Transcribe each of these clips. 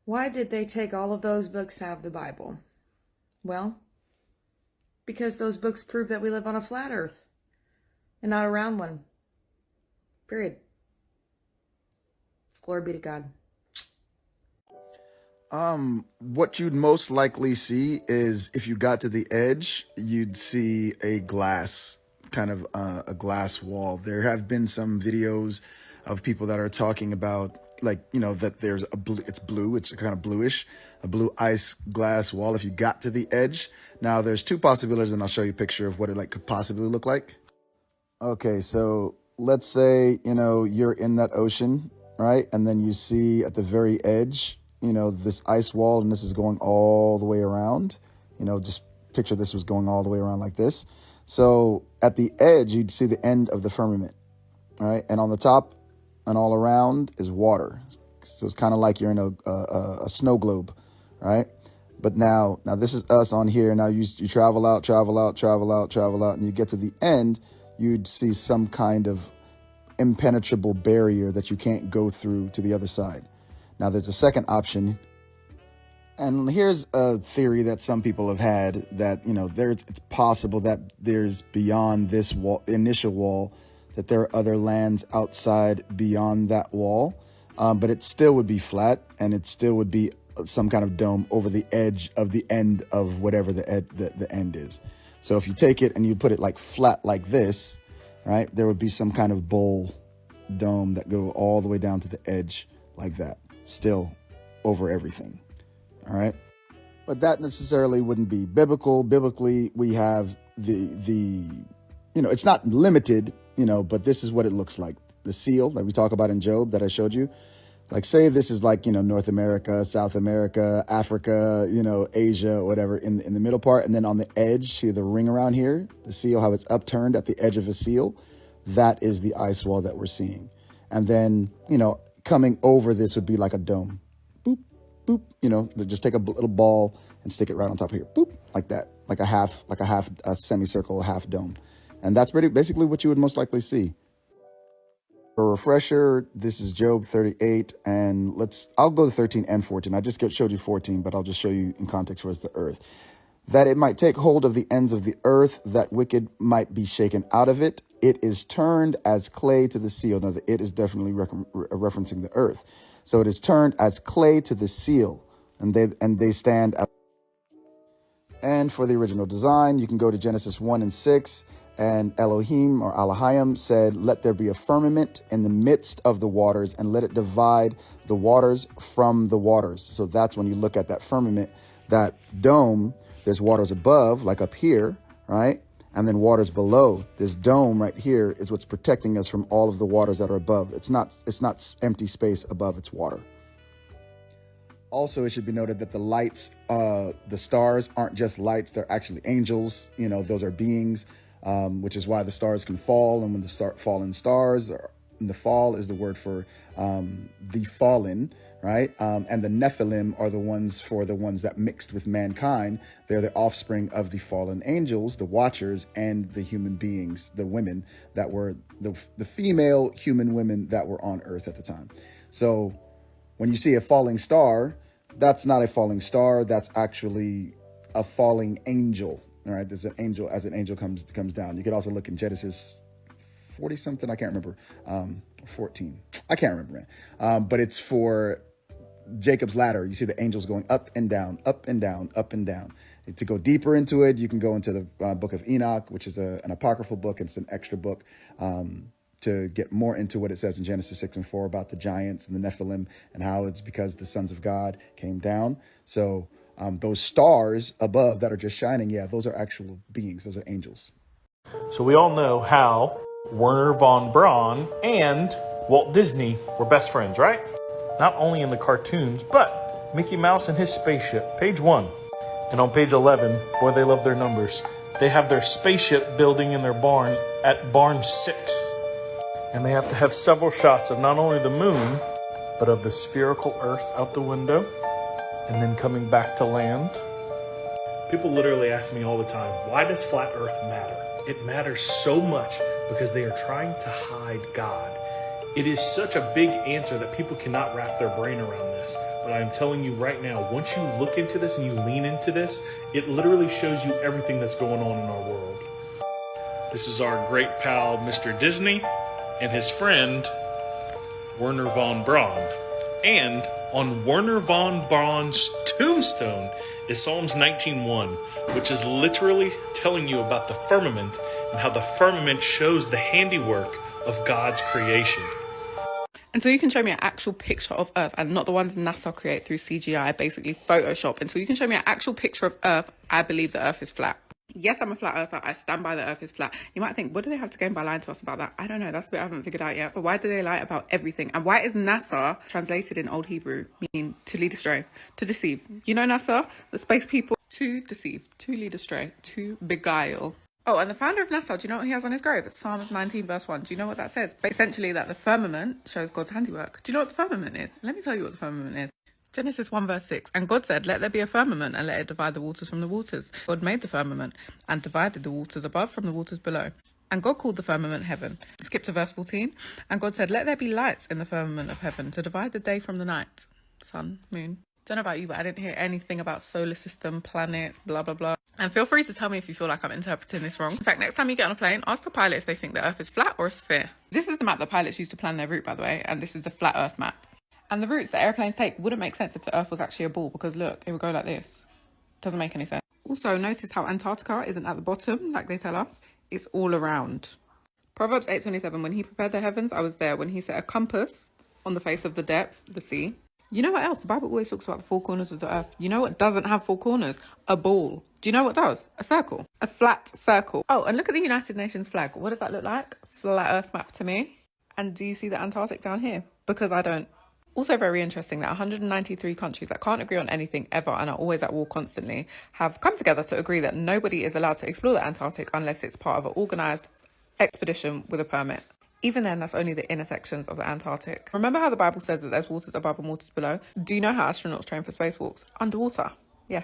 Why did they take all of those books out of the Bible? Well, because those books prove that we live on a flat earth and not a round one. Period. Glory be to God. What you'd most likely see is if you got to the edge, you'd see a glass, kind of a glass wall. There have been some videos of people that are talking about, like, that there's it's blue, it's kind of bluish, a blue ice glass wall if you got to the edge. Now, there's two possibilities, and I'll show you a picture of what it could possibly look like. Okay, so let's say, you're in that ocean, right? And then you see at the very edge, this ice wall, and this is going all the way around. Just picture this was going all the way around like this. So at the edge, you'd see the end of the firmament, right? And on the top and all around is water. So it's kind of like you're in a snow globe, right? But now this is us on here. Now you travel out, and you get to the end, you'd see some kind of impenetrable barrier that you can't go through to the other side. Now, there's a second option, and here's a theory that some people have had that, it's possible that there's beyond this wall, initial wall, that there are other lands outside beyond that wall, but it still would be flat, and it still would be some kind of dome over the edge of the end of whatever the end is. So if you take it and you put it like flat like this, right, there would be some kind of bowl dome that go all the way down to the edge like that, still over everything. All right. But that necessarily wouldn't be biblical. Biblically, we have the it's not limited, but this is what it looks like. The seal that we talk about in Job that I showed you. Like, say this is like, North America, South America, Africa, Asia, whatever, in the middle part. And then on the edge, see the ring around here, the seal, how it's upturned at the edge of a seal. That is the ice wall that we're seeing. And then, coming over this would be like a dome. Boop, boop, just take a little ball and stick it right on top of here. Boop, like that, like a semicircle, half dome. And that's basically what you would most likely see. For a refresher, this is Job 38, and I'll go to 13 and 14. I just showed you 14, but I'll just show you in context where's the earth. That it might take hold of the ends of the earth, that wicked might be shaken out of it. It is turned as clay to the seal. Now, the it is definitely referencing the earth. So it is turned as clay to the seal, and they stand at. And for the original design, you can go to Genesis 1 and 6. And Elohim or Elohim said, let there be a firmament in the midst of the waters, and let it divide the waters from the waters. So that's when you look at that firmament, that dome, there's waters above, like up here, right? And then waters below. This dome right here is what's protecting us from all of the waters that are above. It's not empty space above, it's water. Also, it should be noted that the lights, the stars aren't just lights, they're actually angels. Those are beings. Which is why the stars can fall, and when the fallen stars, or the fall is the word for the fallen, right? And the Nephilim are the ones that mixed with mankind. They're the offspring of the fallen angels, the watchers, and the human beings, the women that were the female human women that were on earth at the time. So when you see a falling star, that's not a falling star, that's actually a falling angel. All right, there's an angel, as an angel comes down. You could also look in Genesis 40 something, I can't remember, 14, I can't remember, man. But it's for Jacob's ladder. You see the angels going up and down, up and down, up and down. And to go deeper into it, you can go into the book of Enoch, which is an apocryphal book. It's an extra book to get more into what it says in Genesis 6 and 4 about the giants and the Nephilim, and how it's because the sons of God came down. So those stars above that are just shining, yeah, those are actual beings. Those are angels. So we all know how Werner von Braun and Walt Disney were best friends, right? Not only in the cartoons, but Mickey Mouse and his spaceship, page 1. And on page 11, boy, they love their numbers. They have their spaceship building in their barn at barn 6. And they have to have several shots of not only the moon, but of the spherical earth out the window, and then coming back to land. People literally ask me all the time, why does flat earth matter? It matters so much because they are trying to hide God. It is such a big answer that people cannot wrap their brain around this. But I'm telling you right now, once you look into this and you lean into this, it literally shows you everything that's going on in our world. This is our great pal, Mr. Disney, and his friend, Werner von Braun. And on Werner von Braun's tombstone is Psalms 19:1, which is literally telling you about the firmament and how the firmament shows the handiwork of God's creation. Until you can show me an actual picture of Earth and not the ones NASA create through CGI, basically Photoshop. Until you can show me an actual picture of Earth, I believe the Earth is flat. Yes, I'm a flat earther. I stand by the Earth is flat. You might think, what do they have to gain by lying to us about that? I don't know. That's the bit I haven't figured out yet. But why do they lie about everything? And why is NASA translated in Old Hebrew mean to lead astray, to deceive? You know NASA, the space people, to deceive, to lead astray, to beguile. Oh, and the founder of NASA, do you know what he has on his grave? It's Psalms 19 verse 1. Do you know what that says? But essentially that the firmament shows God's handiwork. Do you know what the firmament is? Let me tell you what the firmament is. Genesis 1 verse 6. And God said, let there be a firmament and let it divide the waters from the waters. God made the firmament and divided the waters above from the waters below. And God called the firmament heaven. Skip to verse 14. And God said, let there be lights in the firmament of heaven to divide the day from the night. Sun, moon. Don't know about you, but I didn't hear anything about solar system, planets, blah, blah, blah. And feel free to tell me if you feel like I'm interpreting this wrong. In fact, next time you get on a plane, ask the pilot if they think the Earth is flat or a sphere. This is the map that pilots use to plan their route, by the way, and this is the flat Earth map. And the routes that airplanes take wouldn't make sense if the Earth was actually a ball, because look, it would go like this. Doesn't make any sense. Also, notice how Antarctica isn't at the bottom, like they tell us. It's all around. Proverbs 8:27, when he prepared the heavens, I was there. When he set a compass on the face of the depth, the sea. You know what else? The Bible always talks about the four corners of the earth. You know what doesn't have four corners? A ball. Do you know what does? A circle. A flat circle. Oh, and look at the United Nations flag. What does that look like? Flat earth map to me. And do you see the Antarctic down here? Because I don't. Also very interesting that 193 countries that can't agree on anything ever and are always at war constantly have come together to agree that nobody is allowed to explore the Antarctic unless it's part of an organised expedition with a permit. Even then, that's only the inner sections of the Antarctic. Remember how the Bible says that there's waters above and waters below? Do you know how astronauts train for spacewalks? Underwater. Yeah.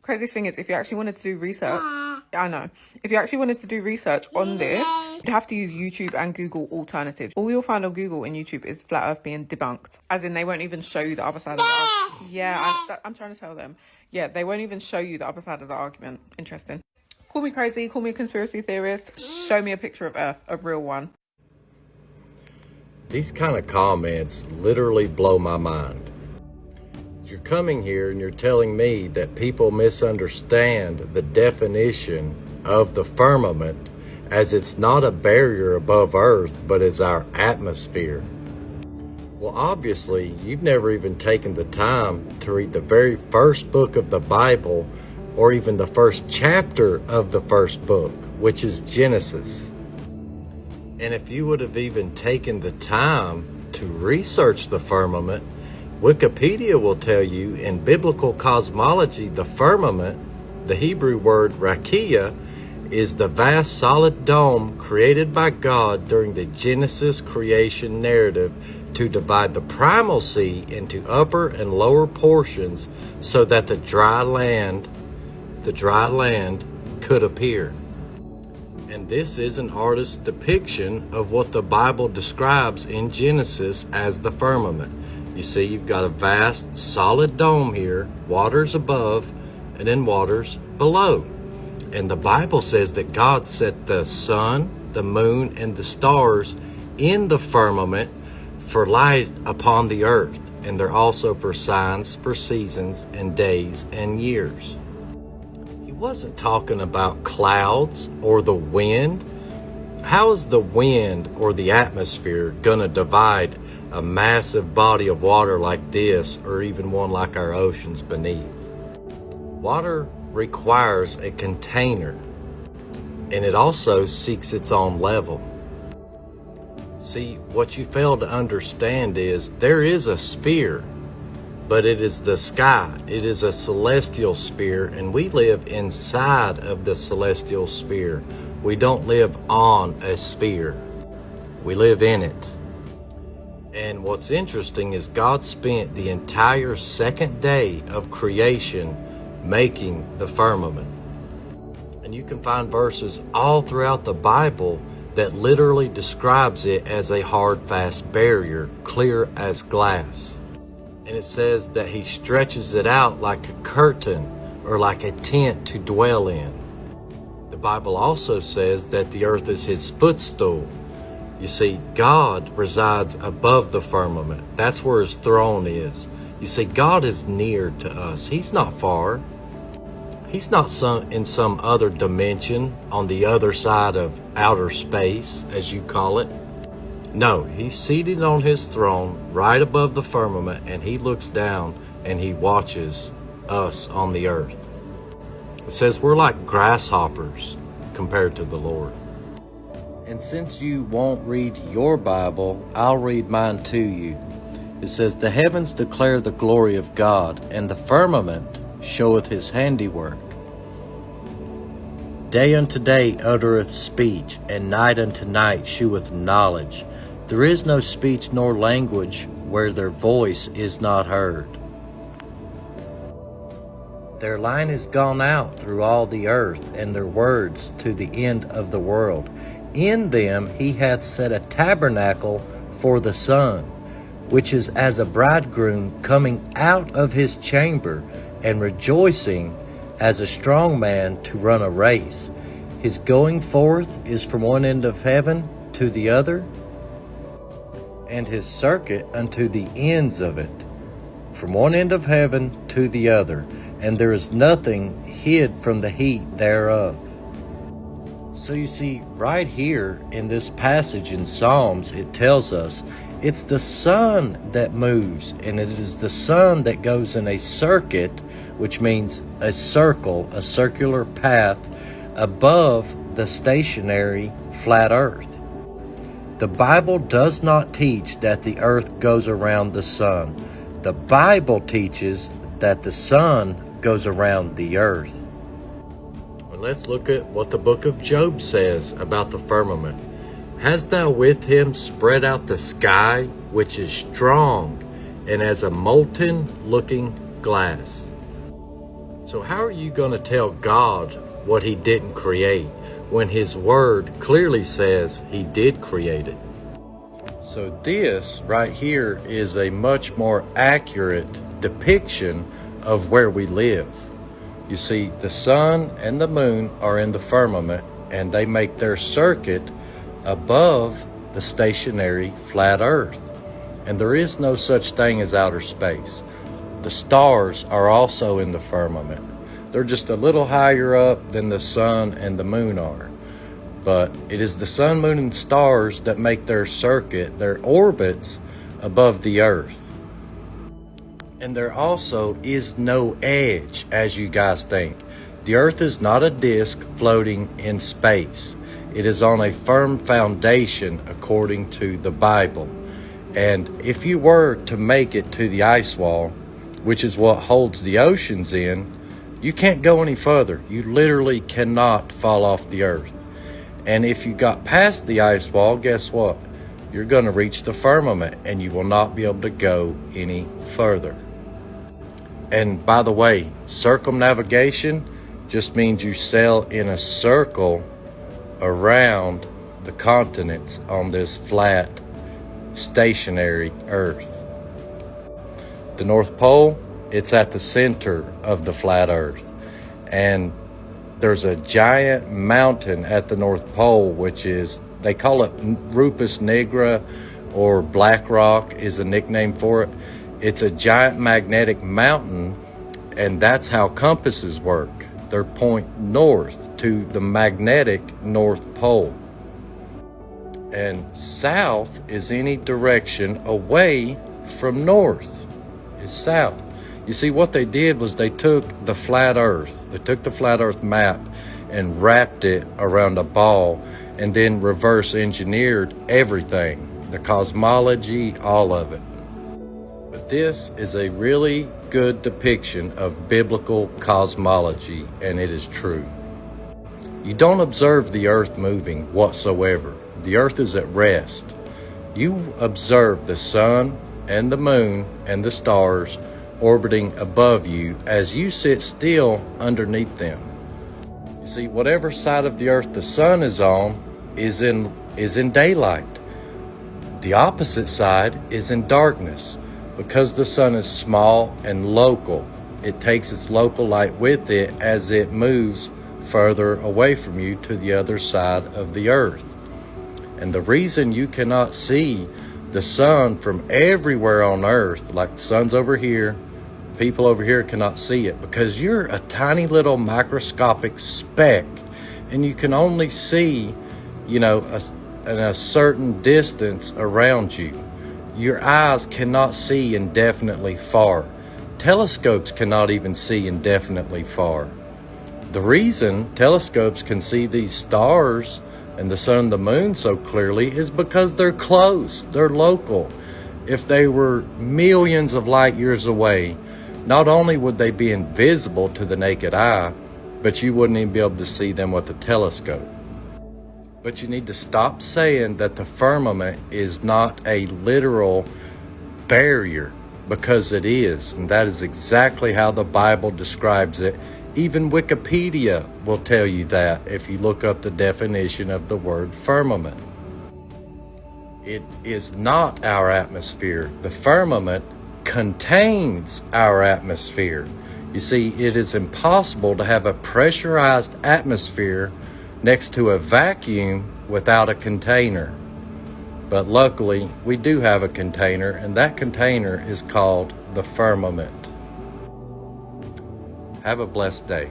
Craziest thing is, if you actually wanted to do research, I know. If you actually wanted to do research on this, you'd have to use YouTube and Google alternatives. All you'll find on Google and YouTube is flat Earth being debunked. As in, they won't even show you the other side of the argument. Yeah, I'm trying to tell them. Yeah, they won't even show you the other side of the argument. Interesting. Call me crazy, call me a conspiracy theorist. Show me a picture of Earth, a real one. These kind of comments literally blow my mind. You're coming here and you're telling me that people misunderstand the definition of the firmament as it's not a barrier above Earth, but is our atmosphere. Well, obviously, you've never even taken the time to read the very first book of the Bible, or even the first chapter of the first book, which is Genesis. And if you would have even taken the time to research the firmament, Wikipedia will tell you in biblical cosmology, the firmament, the Hebrew word rakia, is the vast solid dome created by God during the Genesis creation narrative to divide the primal sea into upper and lower portions so that the dry land could appear. And this is an artist's depiction of what the Bible describes in Genesis as the firmament. You see, you've got a vast, solid dome here, waters above, and then waters below. And the Bible says that God set the sun, the moon, and the stars in the firmament for light upon the earth. And they're also for signs, for seasons, and days, and years. Wasn't talking about clouds or the wind. How is the wind or the atmosphere gonna divide a massive body of water like this, or even one like our oceans beneath? Water requires a container, and it also seeks its own level. See, what you fail to understand is there is a sphere, but it is the sky. It is a celestial sphere, and we live inside of the celestial sphere. We don't live on a sphere. We live in it. And what's interesting is God spent the entire second day of creation making the firmament. And you can find verses all throughout the Bible that literally describes it as a hard, fast barrier, clear as glass. And it says that he stretches it out like a curtain or like a tent to dwell in. The Bible also says that the earth is his footstool. You see, God resides above the firmament. That's where his throne is. You see, God is near to us. He's not far. He's not in some other dimension on the other side of outer space, as you call it. No, he's seated on his throne right above the firmament, and he looks down and he watches us on the earth. It says we're like grasshoppers compared to the Lord. And since you won't read your Bible, I'll read mine to you. It says, the heavens declare the glory of God, and the firmament showeth his handiwork. Day unto day uttereth speech, and night unto night sheweth knowledge. There is no speech nor language where their voice is not heard. Their line is gone out through all the earth, and their words to the end of the world. In them he hath set a tabernacle for the sun, which is as a bridegroom coming out of his chamber, and rejoicing as a strong man to run a race. His going forth is from one end of heaven to the other, and his circuit unto the ends of it, from one end of heaven to the other, and there is nothing hid from the heat thereof. So you see, right here in this passage in Psalms, it tells us it's the sun that moves, and it is the sun that goes in a circuit, which means a circle, a circular path above the stationary flat earth. The Bible does not teach that the earth goes around the sun. The Bible teaches that the sun goes around the earth. Well, let's look at what the book of Job says about the firmament. Hast thou with him spread out the sky, which is strong, and as a molten looking glass? So how are you going to tell God what he didn't create when his word clearly says he did create it? So this right here is a much more accurate depiction of where we live. You see, the sun and the moon are in the firmament, and they make their circuit above the stationary flat earth. And there is no such thing as outer space. The stars are also in the firmament. They're just a little higher up than the sun and the moon are. But it is the sun, moon, and stars that make their circuit, their orbits, above the earth. And there also is no edge, as you guys think. The earth is not a disk floating in space. It is on a firm foundation according to the Bible. And if you were to make it to the ice wall, which is what holds the oceans in, you can't go any further. You literally cannot fall off the earth. And if you got past the ice wall, guess what? You're going to reach the firmament, and you will not be able to go any further. And by the way, circumnavigation just means you sail in a circle around the continents on this flat, stationary earth. The North Pole, it's at the center of the flat earth. And there's a giant mountain at the North Pole, which is, they call it Rupus Nigra, or Black Rock is a nickname for it. It's a giant magnetic mountain, and that's how compasses work. They point north to the magnetic North Pole. And south is any direction away from north. It's south. You see, what they did was they took the flat earth. They took the flat earth map and wrapped it around a ball, and then reverse engineered everything, the cosmology, all of it. But this is a really good depiction of biblical cosmology, and it is true. You don't observe the earth moving whatsoever. The earth is at rest. You observe the sun and the moon and the stars orbiting above you as you sit still underneath them. You see, whatever side of the earth the sun is on is in daylight. The opposite side is in darkness. Because the sun is small and local, it takes its local light with it as it moves further away from you to the other side of the earth. And the reason you cannot see the sun from everywhere on earth, like the sun's over here, people over here cannot see it, because you're a tiny little microscopic speck, and you can only see, a certain distance around you. Your eyes cannot see indefinitely far. Telescopes cannot even see indefinitely far. The reason telescopes can see these stars and the sun and the moon so clearly is because they're close, they're local. If they were millions of light years away, not only would they be invisible to the naked eye, but you wouldn't even be able to see them with a telescope. But you need to stop saying that the firmament is not a literal barrier, because it is, and that is exactly how the Bible describes it. Even Wikipedia will tell you that if you look up the definition of the word firmament. It is not our atmosphere. The firmament contains our atmosphere. You see, it is impossible to have a pressurized atmosphere next to a vacuum without a container. But luckily, we do have a container, and that container is called the firmament. Have a blessed day.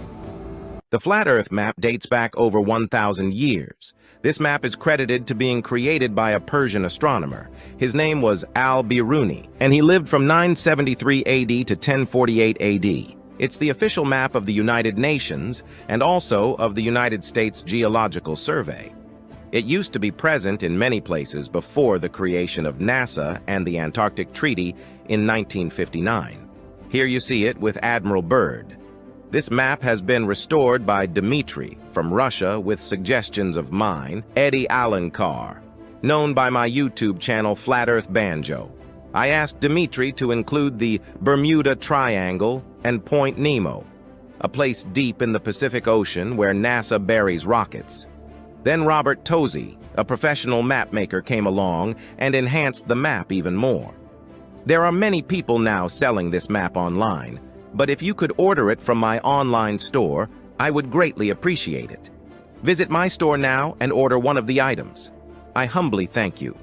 The Flat Earth map dates back over 1,000 years. This map is credited to being created by a Persian astronomer. His name was Al-Biruni, and he lived from 973 AD to 1048 AD. It's the official map of the United Nations and also of the United States Geological Survey. It used to be present in many places before the creation of NASA and the Antarctic Treaty in 1959. Here you see it with Admiral Byrd. This map has been restored by Dmitry from Russia with suggestions of mine, Eddie Alenkar, known by my YouTube channel Flat Earth Banjo. I asked Dmitry to include the Bermuda Triangle and Point Nemo, a place deep in the Pacific Ocean where NASA buries rockets. Then Robert Tozzi, a professional map maker, came along and enhanced the map even more. There are many people now selling this map online, but if you could order it from my online store, I would greatly appreciate it. Visit my store now and order one of the items. I humbly thank you.